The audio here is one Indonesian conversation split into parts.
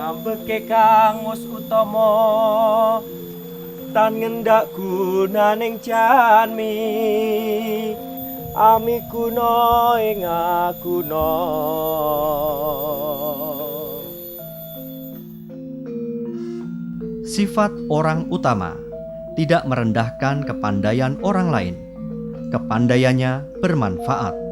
Ambeke Kang Mus Utomo tan ngendak gunaning janmi ami guna ing aguna. Sifat orang utama tidak merendahkan kepandaian orang lain. Kepandaiannya bermanfaat.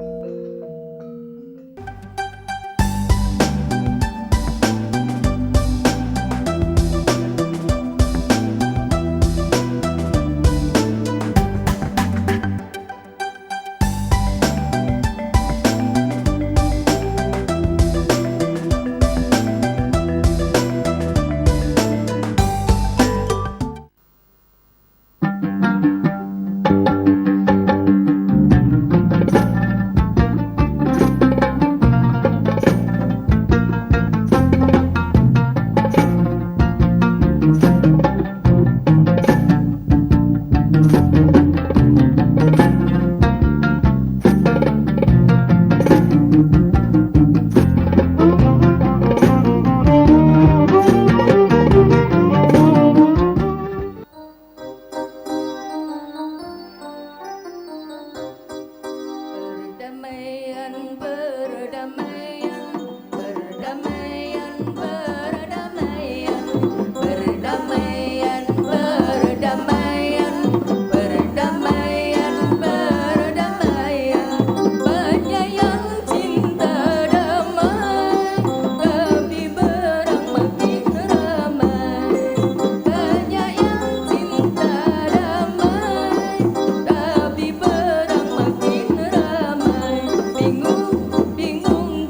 Bingung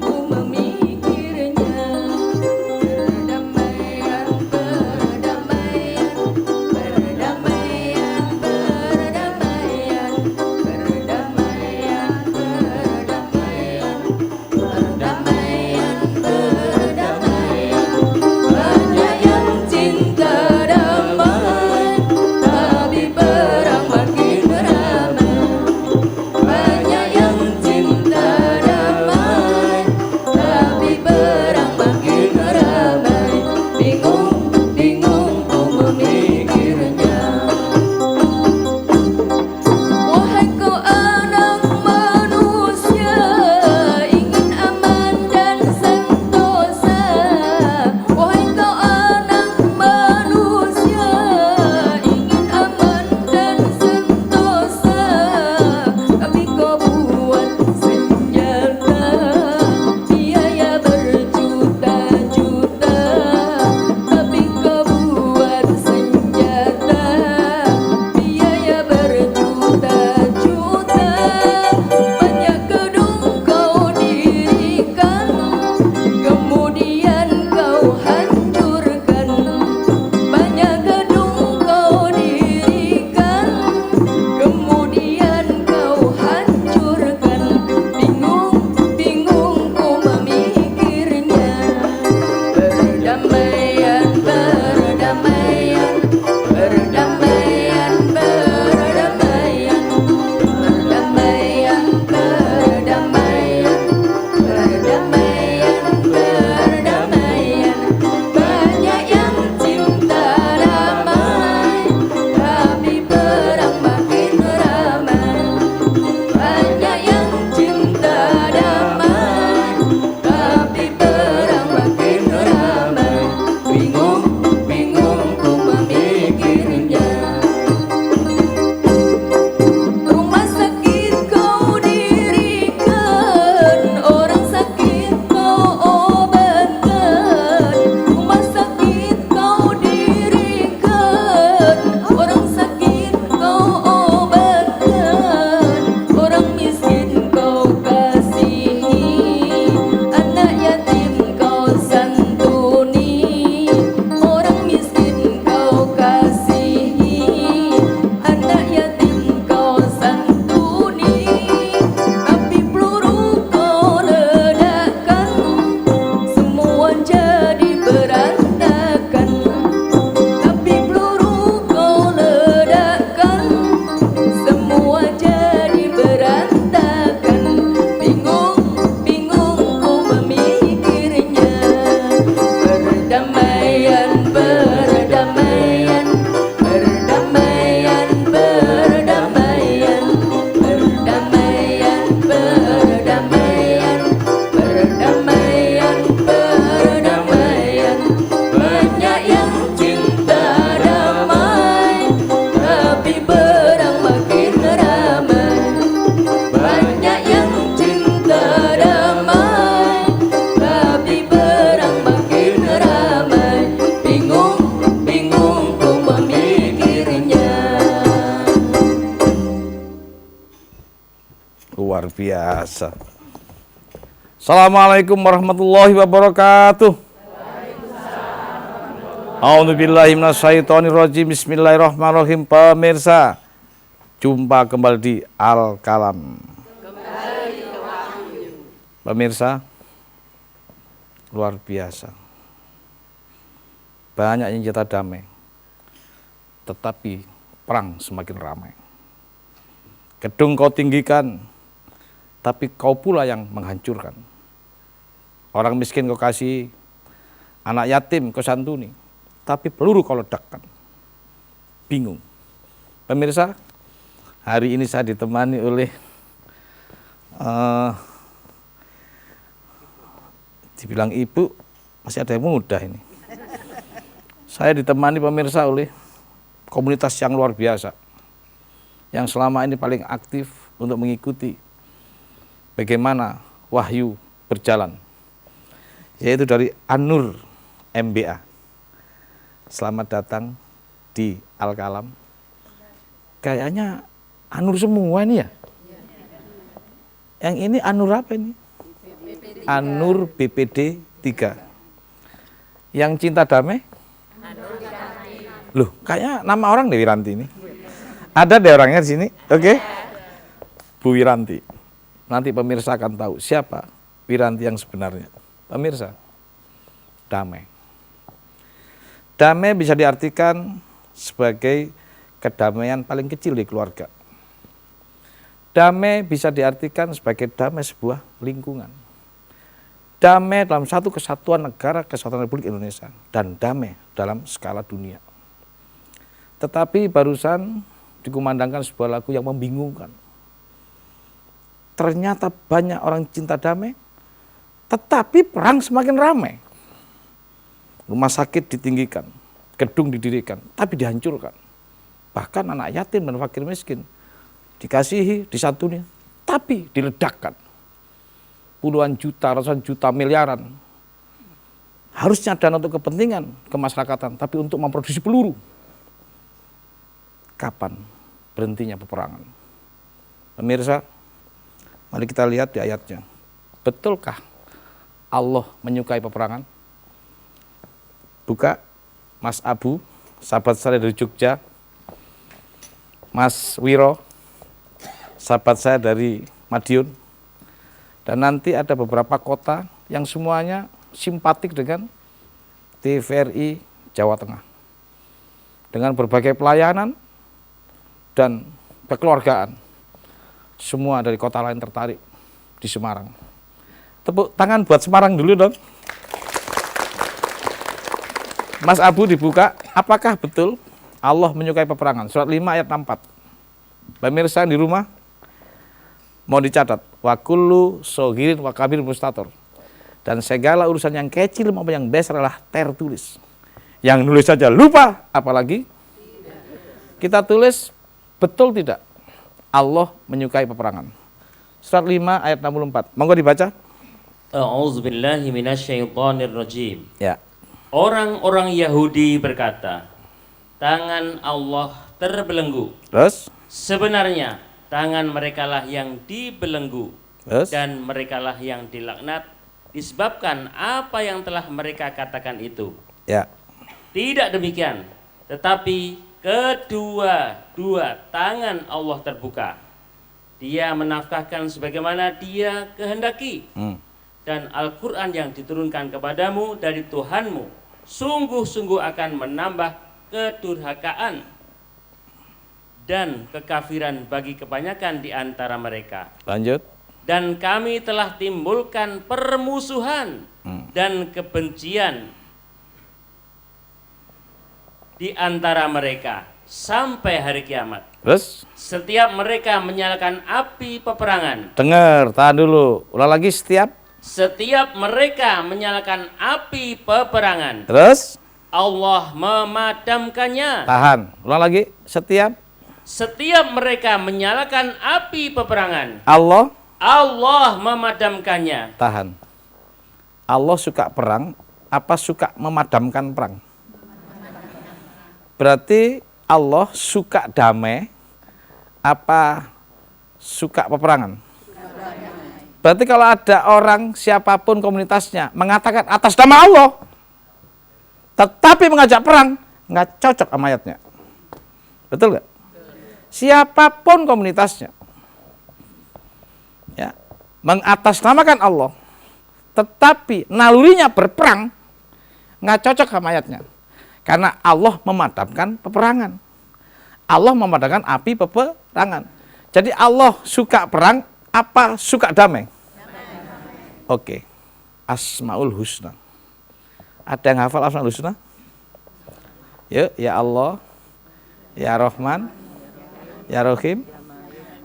biasa. Assalamualaikum warahmatullahi wabarakatuh. A'udzubillahi minasyaitonirrajim. Bismillahirrahmanirrahim. Pemirsa, jumpa kembali di Al-Kalam. Pemirsa, luar biasa. Banyak yang kita damai, tetapi perang semakin ramai. Gedung kau tinggikan, tapi kau pula yang menghancurkan. Orang miskin kau kasih, anak yatim kau santuni, tapi peluru kau ledakkan. Bingung. Pemirsa, hari ini saya ditemani oleh dibilang ibu, masih ada yang muda ini. Saya ditemani pemirsa oleh komunitas yang luar biasa, yang selama ini paling aktif untuk mengikuti bagaimana wahyu berjalan, yaitu dari An-Nur MBA. Selamat datang di Al-Kalam. Kayaknya An-Nur semua ini ya. Yang ini An-Nur apa ini? An-Nur BPD 3. Yang cinta damai? Loh, kayaknya nama orang deh Wiranti ini. Ada deh orangnya di sini, oke? Bu Wiranti. Nanti pemirsa akan tahu siapa Wiranti yang sebenarnya. Pemirsa, damai. Damai bisa diartikan sebagai kedamaian paling kecil di keluarga. Damai bisa diartikan sebagai damai sebuah lingkungan. Damai dalam satu kesatuan negara, kesatuan Republik Indonesia. Dan damai dalam skala dunia. Tetapi barusan dikumandangkan sebuah lagu yang membingungkan. Ternyata banyak orang cinta damai, tetapi perang semakin ramai. Rumah sakit ditinggikan, gedung didirikan, tapi dihancurkan. Bahkan anak yatim dan fakir miskin dikasihi, disantuni, tapi diledakkan. Puluhan juta, ratusan juta, miliaran. Harusnya dana untuk kepentingan kemasyarakatan, tapi untuk memproduksi peluru. Kapan berhentinya peperangan? Pemirsa, mari kita lihat di ayatnya. Betulkah Allah menyukai peperangan? Buka Mas Abu, sahabat saya dari Jogja, Mas Wiro, sahabat saya dari Madiun, dan nanti ada beberapa kota yang semuanya simpatik dengan TVRI Jawa Tengah. Dengan berbagai pelayanan dan kekeluargaan, semua dari kota lain tertarik di Semarang. Tepuk tangan buat Semarang dulu dong. Mas Abu dibuka, apakah betul Allah menyukai peperangan? Surat 5 ayat 64. Pemirsa di rumah, mau dicatat, wa kullu shoghirin wa kabir mustator. Dan segala urusan yang kecil maupun yang besar adalah tertulis. Yang nulis saja lupa, apalagi kita tulis. Betul tidak Allah menyukai peperangan? Surat 5 ayat 64. Monggo dibaca. A'udzubillahi minasyaitonirrajim. Ya. Orang-orang Yahudi berkata, tangan Allah terbelenggu. Terus? Sebenarnya tangan merekalah yang dibelenggu. Terus? Dan merekalah yang dilaknat disebabkan apa yang telah mereka katakan itu. Ya. Tidak demikian, tetapi kedua-dua tangan Allah terbuka. Dia menafkahkan sebagaimana Dia kehendaki. Dan Al-Quran yang diturunkan kepadamu dari Tuhanmu sungguh-sungguh akan menambah kedurhakaan dan kekafiran bagi kebanyakan di antara mereka. Lanjut. Dan kami telah timbulkan permusuhan dan kebencian di antara mereka sampai hari kiamat. Terus? Setiap mereka menyalakan api peperangan. Dengar, tahan dulu. Ulang lagi Setiap mereka menyalakan api peperangan. Terus? Allah memadamkannya. Tahan. Ulang lagi. Setiap mereka menyalakan api peperangan. Allah memadamkannya. Tahan. Allah suka perang, apa suka memadamkan perang? Berarti Allah suka damai, apa suka peperangan? Berarti kalau ada orang siapapun komunitasnya mengatakan atas nama Allah, tetapi mengajak perang, nggak cocok sama ayatnya. Betul nggak? Siapapun komunitasnya, ya, mengatasnamakan Allah, tetapi nalurinya berperang, nggak cocok sama ayatnya. Karena Allah memadamkan peperangan. Allah memadamkan api peperangan. Jadi Allah suka perang apa suka damai? Oke. Asmaul Husna. Ada yang hafal Asmaul Husna? Yuk, ya Allah, ya Rahman, ya Rahim,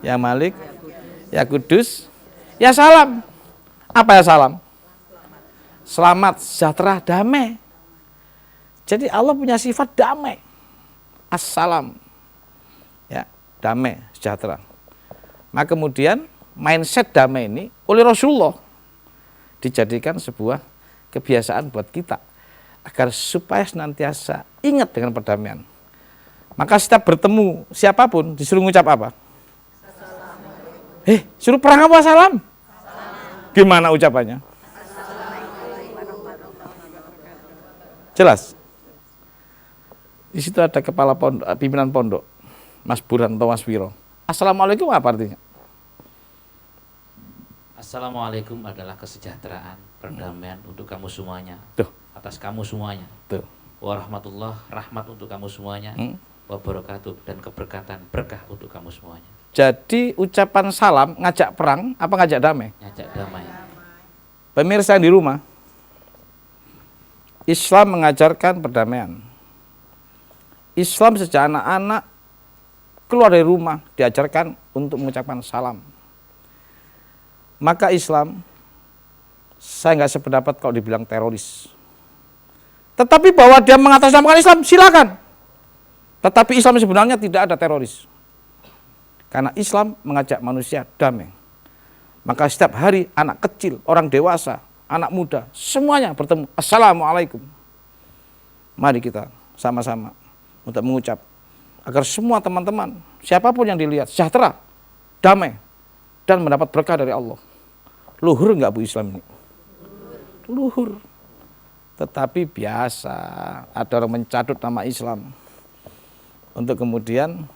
ya Malik, ya Kudus, ya Salam. Apa ya Salam? Selamat, sejahtera, damai. Jadi Allah punya sifat damai. Assalam. Ya, damai, sejahtera. Maka kemudian mindset damai ini oleh Rasulullah dijadikan sebuah kebiasaan buat kita agar supaya senantiasa ingat dengan perdamaian. Maka setiap bertemu siapapun disuruh ngucap apa? Suruh perang apa salam? Gimana ucapannya? Jelas? Di situ ada kepala pondok, pimpinan pondok, Mas Burhan atau Mas Wiro. Assalamualaikum apa artinya? Assalamualaikum adalah kesejahteraan, perdamaian untuk kamu semuanya. Tuh. Atas kamu semuanya. Tuh. Warahmatullah, rahmat untuk kamu semuanya. Wabarakatuh, dan keberkatan, berkah untuk kamu semuanya. Jadi ucapan salam ngajak perang apa ngajak damai? Ngajak damai. Pemirsa yang di rumah, Islam mengajarkan perdamaian. Islam sejak anak-anak keluar dari rumah diajarkan untuk mengucapkan salam. Maka Islam, saya nggak sependapat kalau dibilang teroris. Tetapi bahwa dia mengatasnamakan Islam, silakan. Tetapi Islam sebenarnya tidak ada teroris. Karena Islam mengajak manusia damai. Maka setiap hari anak kecil, orang dewasa, anak muda, semuanya bertemu. Assalamualaikum. Mari kita sama-sama untuk mengucap agar semua teman-teman, siapapun yang dilihat, sejahtera, damai, dan mendapat berkah dari Allah. Luhur enggak Bu Islam ini? Luhur. Tetapi biasa ada orang mencatut nama Islam untuk kemudian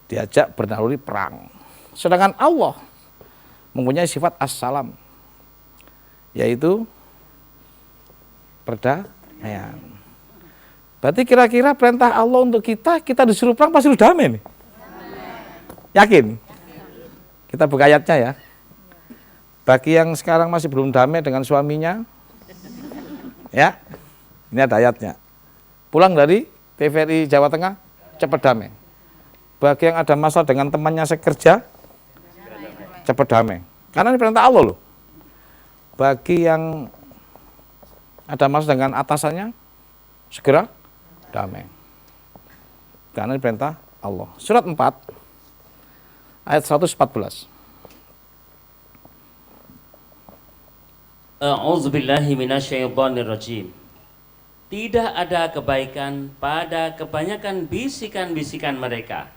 diajak bernaluri perang. Sedangkan Allah mempunyai sifat as-salam, yaitu perdamaian. Berarti kira-kira perintah Allah untuk kita disuruh perang pasti sudah damai nih. Yakin? Kita buka ayatnya ya. Bagi yang sekarang masih belum damai dengan suaminya, ya, ini ada ayatnya. Pulang dari TVRI Jawa Tengah, cepat damai. Bagi yang ada masalah dengan temannya sekerja, cepat damai. Karena ini perintah Allah loh. Bagi yang ada masalah dengan atasannya, segera damai. Karena ini perintah Allah. Surat 4 ayat 114. A'udzubillahi minasyaitonirrajim. Tidak ada kebaikan pada kebanyakan bisikan-bisikan mereka,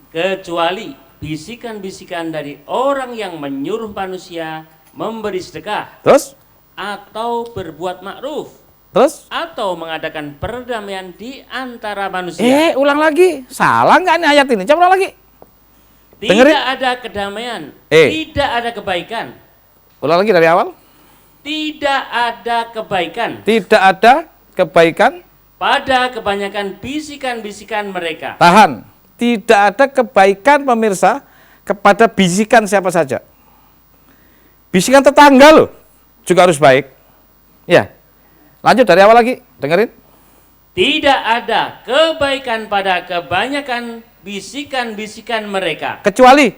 kecuali bisikan-bisikan dari orang yang menyuruh manusia memberi sedekah, Terus? atau berbuat ma'ruf, Terus? atau mengadakan perdamaian di antara manusia. Ulang lagi. Salah nggak nih ayat ini? Coba ulang lagi. Tidak dengerin. ada kedamaian, tidak ada kebaikan. Ulang lagi dari awal. Tidak ada kebaikan Tidak ada kebaikan pada kebanyakan bisikan-bisikan mereka. Tahan. Tidak ada kebaikan pemirsa kepada bisikan siapa saja. Bisikan tetangga loh juga harus baik. Ya. Lanjut dari awal lagi, dengerin. Tidak ada kebaikan pada kebanyakan bisikan-bisikan mereka, Kecuali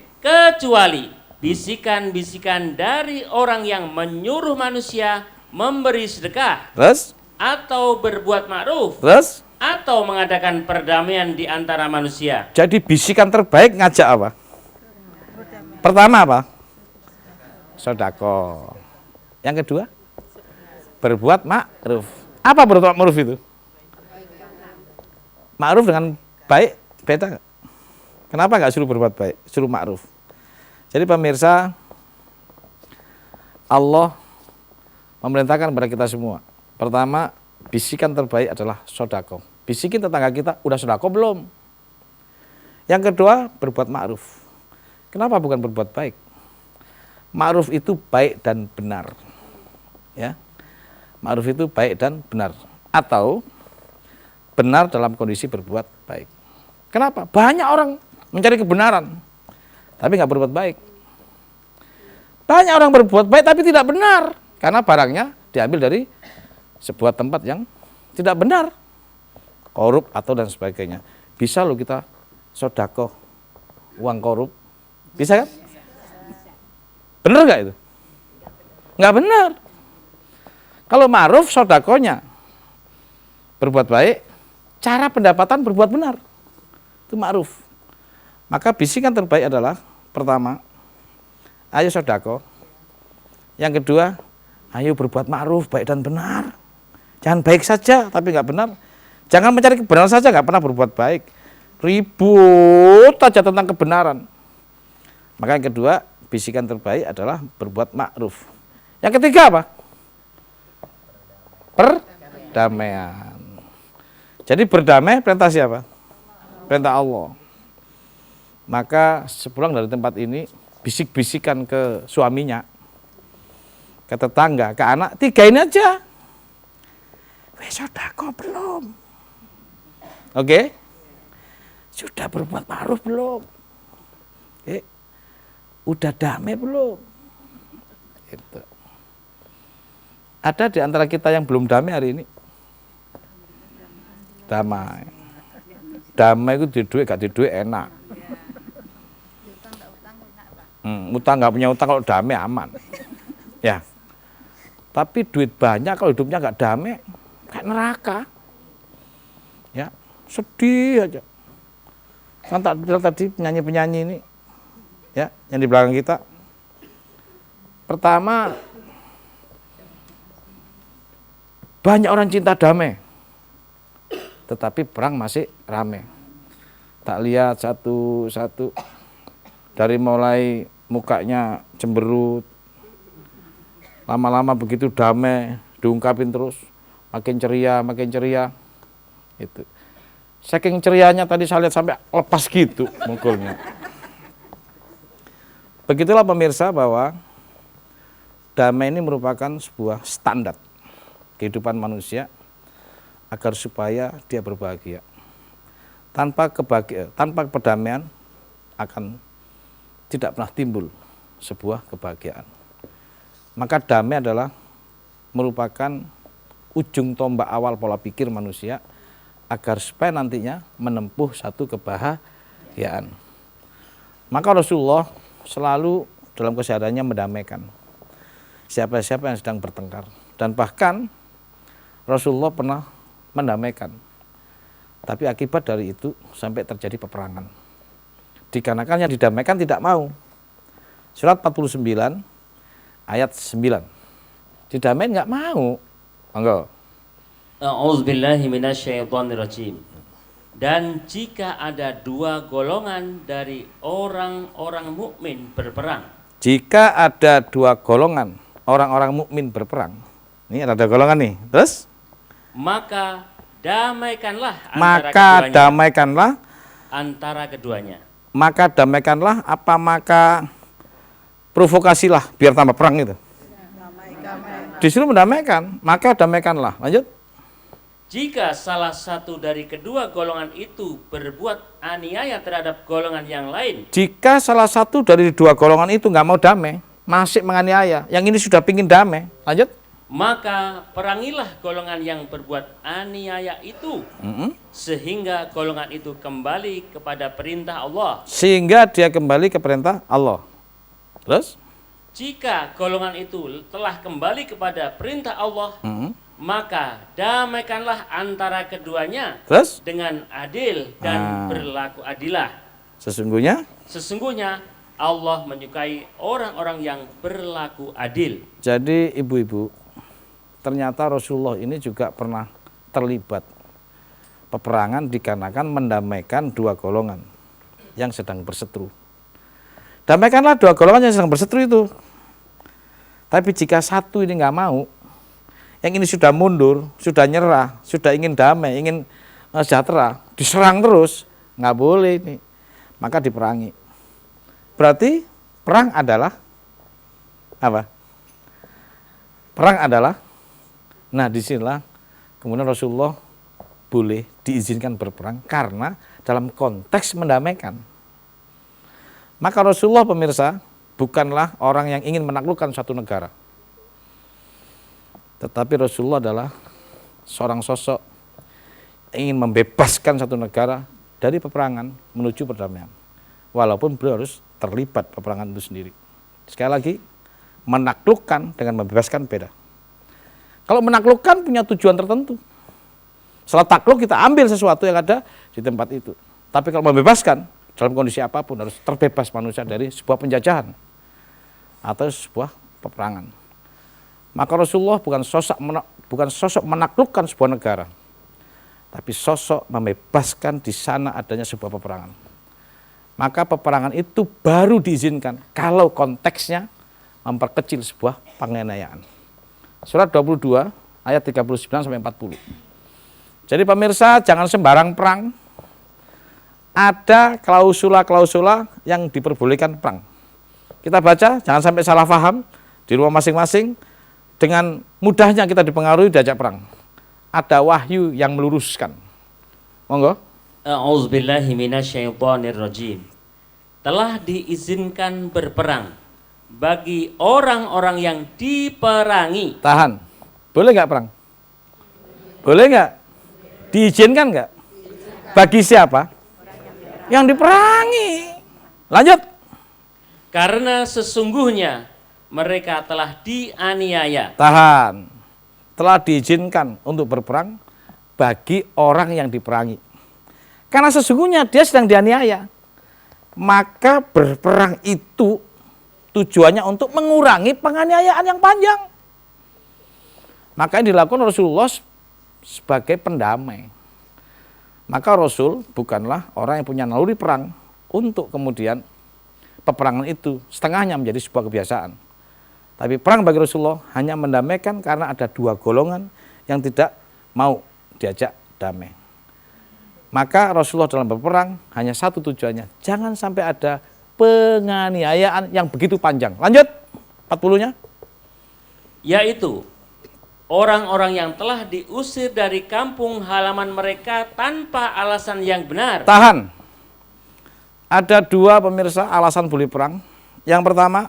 bisikan-bisikan dari orang yang menyuruh manusia memberi sedekah, terus atau berbuat ma'ruf, terus atau mengadakan perdamaian di antara manusia. jadi bisikan terbaik ngajak apa? Pertama apa? Sodako. Yang kedua? Berbuat ma'ruf. Apa berbuat ma'ruf itu? Ma'ruf dengan baik beda nggak? Kenapa nggak suruh berbuat baik? Suruh ma'ruf. Jadi pemirsa, Allah memerintahkan kepada kita semua. Pertama, bisikan terbaik adalah sodako. Bisikin tetangga kita, udah sodako belum? Yang kedua, berbuat ma'ruf. Kenapa bukan berbuat baik? Ma'ruf itu baik dan benar. Ya, ma'ruf itu baik dan benar. Atau benar dalam kondisi berbuat baik. Kenapa? Banyak orang mencari kebenaran, tapi nggak berbuat baik. Banyak orang berbuat baik tapi tidak benar, karena barangnya diambil dari sebuah tempat yang tidak benar, korup atau dan sebagainya. Bisa loh kita sodako uang korup, bisa kan? Benar nggak itu? Nggak benar. Kalau ma'ruf sodakonya berbuat baik, cara pendapatan berbuat benar, itu ma'ruf. Maka bisikan terbaik adalah pertama, ayo sodako. Yang kedua, ayo berbuat ma'ruf, baik dan benar. Jangan baik saja tapi nggak benar. Jangan mencari kebenaran saja nggak pernah berbuat baik. Ribut aja tentang kebenaran. Maka yang kedua, bisikan terbaik adalah berbuat ma'ruf. Yang ketiga apa? Perdamaian. Jadi berdamai perintah siapa? Perintah Allah. Maka sepulang dari tempat ini, bisik-bisikan ke suaminya, ke tetangga, ke anak, tiga ini aja. Wes sodako belum? Oke? Sudah berbuat ma'ruf belum? Oke? Udah damai belum? Gitu. Ada di antara kita yang belum damai hari ini? Damai. Damai itu di duit, gak di duit enak. Utang nggak punya utang, kalau damai aman. Ya. Tapi duit banyak kalau hidupnya nggak damai, kayak neraka. Ya, sedih aja. Kan tak bilang tadi penyanyi-penyanyi ini, ya, yang di belakang kita. Pertama, banyak orang cinta damai, tetapi perang masih rame. Tak lihat satu-satu, dari mulai mukanya cemberut, lama-lama begitu damai, diungkapin terus, makin ceria, itu. Saking cerianya tadi saya lihat sampai lepas gitu mukulnya. Begitulah pemirsa bahwa damai ini merupakan sebuah standar kehidupan manusia agar supaya dia berbahagia. Tanpa perdamaian akan tidak pernah timbul sebuah kebahagiaan. Maka damai adalah merupakan ujung tombak awal pola pikir manusia agar supaya nantinya menempuh satu kebahagiaan. Maka Rasulullah selalu dalam kesehariannya mendamaikan siapa-siapa yang sedang bertengkar. Dan bahkan Rasulullah pernah mendamaikan. Tapi akibat dari itu sampai terjadi peperangan. Dikarenakan yang didamaikan tidak mau. Surat 49 ayat 9. Didamain nggak mau. Enggak. A'udzubillahi minasyaitonirrajim. Dan jika ada dua golongan dari orang-orang mukmin berperang. Jika ada dua golongan orang-orang mukmin berperang. Ini ada golongan nih. Terus? Maka damaikanlah antara keduanya. Maka damaikanlah apa maka provokasilah biar tambah perang itu. Disuruh mendamaikan, maka damaikanlah. Lanjut. Jika salah satu dari kedua golongan itu berbuat aniaya terhadap golongan yang lain. Jika salah satu dari dua golongan itu nggak mau damai, masih menganiaya, yang ini sudah pingin damai. Lanjut. Maka perangilah golongan yang berbuat aniaya itu, sehingga golongan itu kembali kepada perintah Allah. Sehingga dia kembali ke perintah Allah. Terus? Jika golongan itu telah kembali kepada perintah Allah, maka damaikanlah antara keduanya. Terus? Dengan adil dan berlaku adilah. Sesungguhnya Allah menyukai orang-orang yang berlaku adil. Jadi ibu-ibu, ternyata Rasulullah ini juga pernah terlibat peperangan dikarenakan mendamaikan dua golongan yang sedang berseteru. Damaikanlah dua golongan yang sedang berseteru itu. Tapi jika satu ini nggak mau, yang ini sudah mundur, sudah nyerah, sudah ingin damai, ingin sejahtera, diserang terus, nggak boleh ini. Maka diperangi. Berarti perang adalah apa? Perang adalah, nah disinilah kemudian Rasulullah boleh diizinkan berperang karena dalam konteks mendamaikan. Maka Rasulullah pemirsa bukanlah orang yang ingin menaklukkan suatu negara. Tetapi Rasulullah adalah seorang sosok yang ingin membebaskan satu negara dari peperangan menuju perdamaian. Walaupun beliau harus terlibat peperangan itu sendiri. Sekali lagi, menaklukkan dengan membebaskan beda. Kalau menaklukkan punya tujuan tertentu. Setelah takluk kita ambil sesuatu yang ada di tempat itu. Tapi kalau membebaskan, dalam kondisi apapun harus terbebas manusia dari sebuah penjajahan atau sebuah peperangan. Maka Rasulullah bukan sosok menaklukkan sebuah negara, tapi sosok membebaskan di sana adanya sebuah peperangan. Maka peperangan itu baru diizinkan kalau konteksnya memperkecil sebuah penganiayaan. Surat 22 ayat 39 sampai 40. Jadi pemirsa, jangan sembarang perang. Ada klausula-klausula yang diperbolehkan perang. Kita baca, jangan sampai salah paham di rumah masing-masing. Dengan mudahnya kita dipengaruhi diajak perang. Ada wahyu yang meluruskan. Monggo. A'udzubillahi minasyaitonirrajim. Telah diizinkan berperang bagi orang-orang yang diperangi. Tahan. Boleh nggak perang? Boleh nggak? Diizinkan nggak? Bagi siapa? Yang diperangi. Lanjut. Karena sesungguhnya mereka telah dianiaya. Tahan. Telah diizinkan untuk berperang bagi orang yang diperangi. Karena sesungguhnya dia sedang dianiaya. Maka berperang itu tujuannya untuk mengurangi penganiayaan yang panjang. Maka yang dilakukan Rasulullah sebagai pendamai. Maka Rasul bukanlah orang yang punya naluri perang untuk kemudian peperangan itu setengahnya menjadi sebuah kebiasaan. Tapi perang bagi Rasulullah hanya mendamaikan karena ada dua golongan yang tidak mau diajak damai. Maka Rasulullah dalam berperang hanya satu tujuannya, jangan sampai ada penganiayaan yang begitu panjang. Lanjut, 40-nya. Yaitu orang-orang yang telah diusir dari kampung halaman mereka tanpa alasan yang benar. Tahan. Ada dua pemirsa alasan boleh perang. Yang pertama,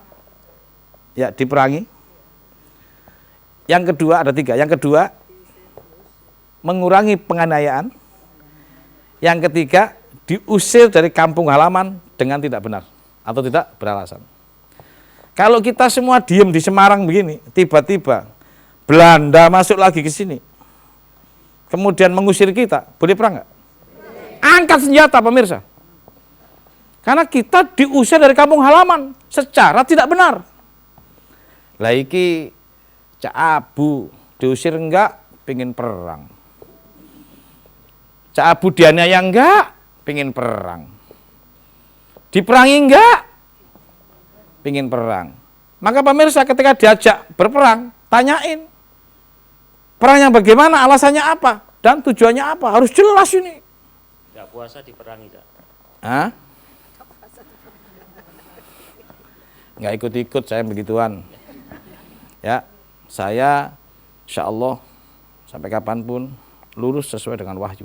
ya diperangi. Yang kedua, ada tiga. Yang kedua, mengurangi penganiayaan. Yang ketiga, diusir dari kampung halaman dengan tidak benar atau tidak beralasan. Kalau kita semua diem di Semarang begini, tiba-tiba Belanda masuk lagi ke sini, kemudian mengusir kita, boleh perang nggak? Angkat senjata pemirsa. Karena kita diusir dari kampung halaman secara tidak benar. Lah iki Cak Abu diusir enggak, pengen perang. Cak Abu dianiaya enggak, pengen perang. Diperangi enggak, pengen perang. Maka pemirsa ketika diajak berperang, tanyain. Perangnya bagaimana, alasannya apa, dan tujuannya apa, harus jelas ini. Enggak puasa diperangi, Cak. Hah? Enggak ikut-ikut saya begituan. Ya, saya insya Allah sampai kapanpun lurus sesuai dengan wahyu.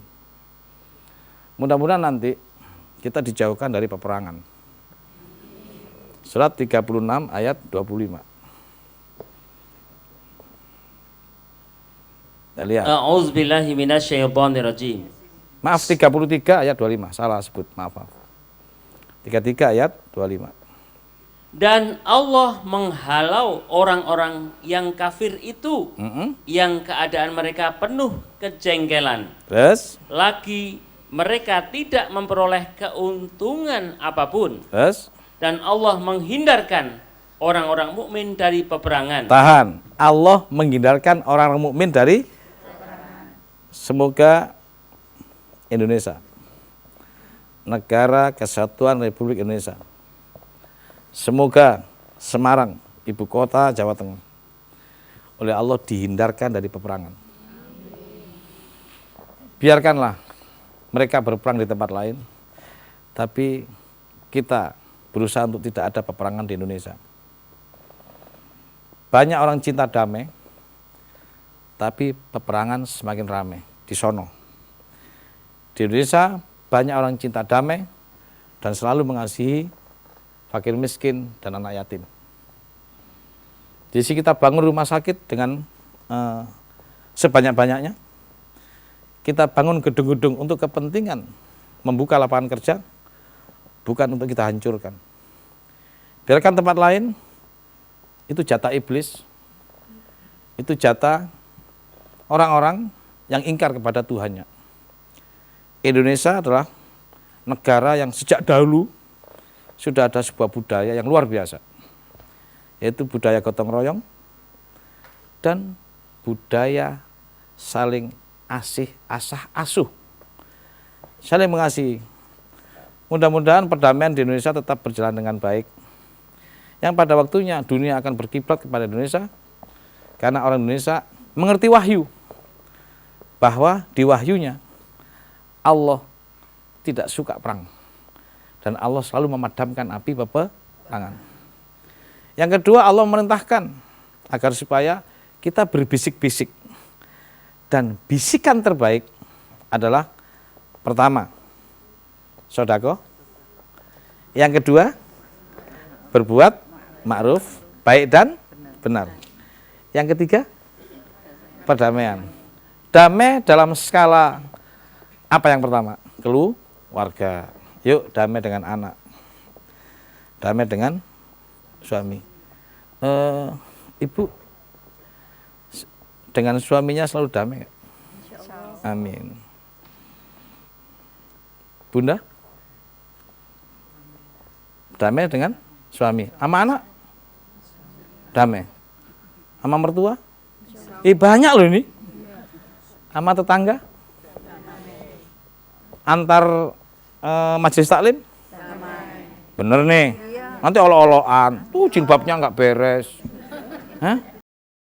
Mudah-mudahan nanti kita dijauhkan dari peperangan. Surat 36 ayat 25. Kita lihat. A'udzubillahi minasyaitonirrajim. Maaf, 33 ayat 25. Salah sebut, maaf. 33 ayat 25. Dan Allah menghalau orang-orang yang kafir itu, yang keadaan mereka penuh kejengkelan. Terus? Lagi mereka tidak memperoleh keuntungan apapun. Terus? Dan Allah menghindarkan orang-orang mukmin dari peperangan. Tahan. Allah menghindarkan orang-orang mukmin dari semoga Indonesia, Negara Kesatuan Republik Indonesia, semoga Semarang, ibu kota Jawa Tengah, oleh Allah dihindarkan dari peperangan. Biarkanlah mereka berperang di tempat lain, tapi kita berusaha untuk tidak ada peperangan di Indonesia. Banyak orang cinta damai, tapi peperangan semakin ramai di sono. Di Indonesia banyak orang cinta damai dan selalu mengasihi fakir miskin dan anak yatim. Di sini kita bangun rumah sakit dengan sebanyak-banyaknya. Kita bangun gedung-gedung untuk kepentingan membuka lapangan kerja, bukan untuk kita hancurkan. Biarkan tempat lain, itu jatah iblis, itu jatah orang-orang yang ingkar kepada Tuhannya. Indonesia adalah negara yang sejak dahulu sudah ada sebuah budaya yang luar biasa, yaitu budaya gotong royong dan budaya saling asah asuh, saling mengasihi. Mudah-mudahan perdamaian di Indonesia tetap berjalan dengan baik, yang pada waktunya dunia akan berkiblat kepada Indonesia, karena orang Indonesia mengerti wahyu, bahwa di wahyunya Allah tidak suka perang, dan Allah selalu memadamkan api peperangan. Yang kedua, Allah merintahkan agar supaya kita berbisik-bisik, dan bisikan terbaik adalah pertama, sedekah. Yang kedua, berbuat ma'ruf, baik dan benar. Yang ketiga, perdamaian. Damai dalam skala apa yang pertama? Keluarga. Yuk damai dengan anak, damai dengan suami. Ibu dengan suaminya selalu damai gak? Amin. Bunda damai dengan suami, sama anak damai, sama mertua banyak loh ini, sama tetangga, antar majelis taklim bener nih, nanti olo-oloan tuh jilbabnya nggak beres. Hah?